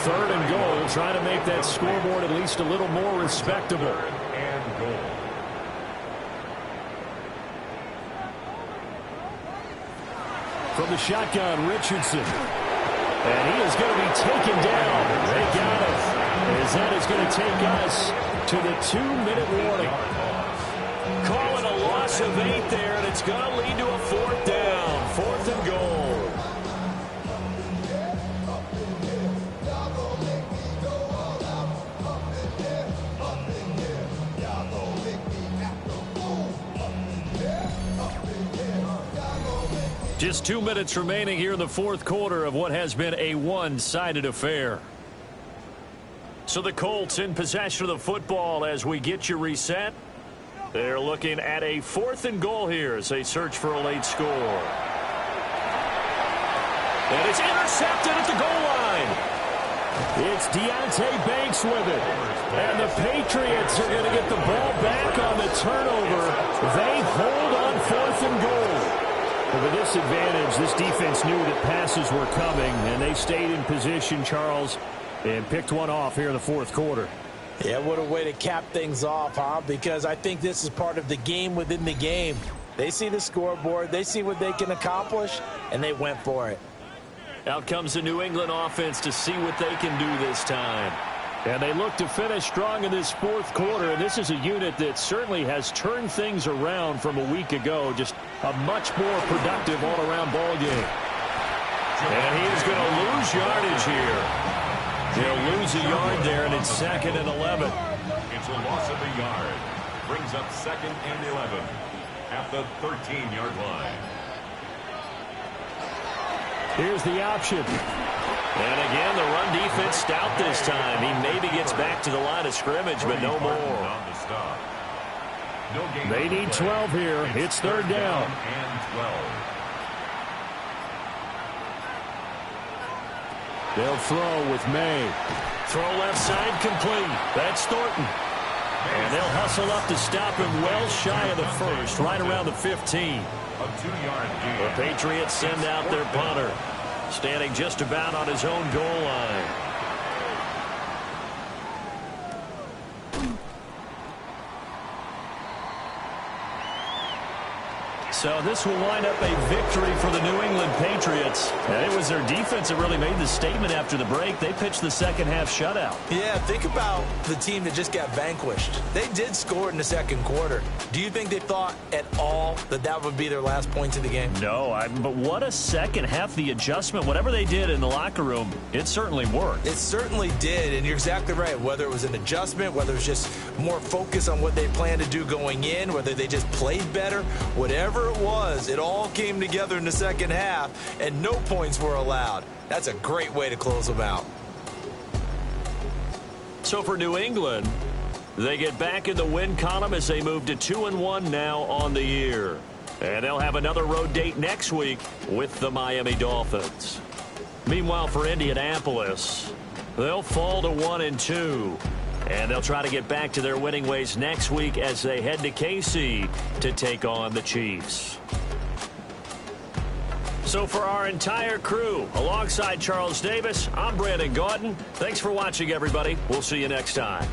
3rd and goal, trying to make that scoreboard at least a little more respectable. And goal. From the shotgun, Richardson. And he is going to be taken down. They got him. As that is going to take us to the 2-minute warning. Calling a loss of 8 there, and it's going to lead to a 4th down. 4th and goal. Just 2 minutes remaining here in the 4th quarter of what has been a one-sided affair. So the Colts in possession of the football as we get you reset. They're looking at a 4th and goal here as they search for a late score. And it's intercepted at the goal line. It's Deonte Banks with it. And the Patriots are going to get the ball back on the turnover. They hold on 4th and goal. But with this advantage, this defense knew that passes were coming, and they stayed in position, Charles, and picked one off here in the 4th quarter. Yeah, what a way to cap things off, huh? Because I think this is part of the game within the game. They see the scoreboard, they see what they can accomplish, and they went for it. Out comes the New England offense to see what they can do this time. And they look to finish strong in this 4th quarter, and this is a unit that certainly has turned things around from a week ago. Just a much more productive all-around ball game. And he is going to lose yardage here. He'll lose a yard there, and it's 2nd and 11. It's a loss of a yard. Brings up 2nd and 11 at the 13-yard line. Here's the option. And again, the run defense stout this time. He maybe gets back to the line of scrimmage, but no more. They need 12 here. It's 3rd down. And 12. They'll throw with May. Throw left side complete. That's Thornton. And they'll hustle up to stop him well shy of the 1st, right around the 15. A 2-yard gain. The Patriots send out their punter, standing just about on his own goal line. So this will wind up a victory for the New England Patriots. And it was their defense that really made the statement after the break. They pitched the second half shutout. Yeah, think about the team that just got vanquished. They did score in the 2nd quarter. Do you think they thought at all that that would be their last points of the game? No, but what a second half. The adjustment, whatever they did in the locker room, it certainly worked. It certainly did, and you're exactly right. Whether it was an adjustment, whether it was just more focus on what they planned to do going in, whether they just played better, whatever it was, it all came together in the second half, and no points were allowed. That's a great way to close them out. So for New England, they get back in the win column as they move to 2-1 now on the year. And they'll have another road date next week with the Miami Dolphins. Meanwhile, for Indianapolis, they'll fall to 1-2. And they'll try to get back to their winning ways next week as they head to KC to take on the Chiefs. So for our entire crew, alongside Charles Davis, I'm Brandon Gaudin. Thanks for watching, everybody. We'll see you next time.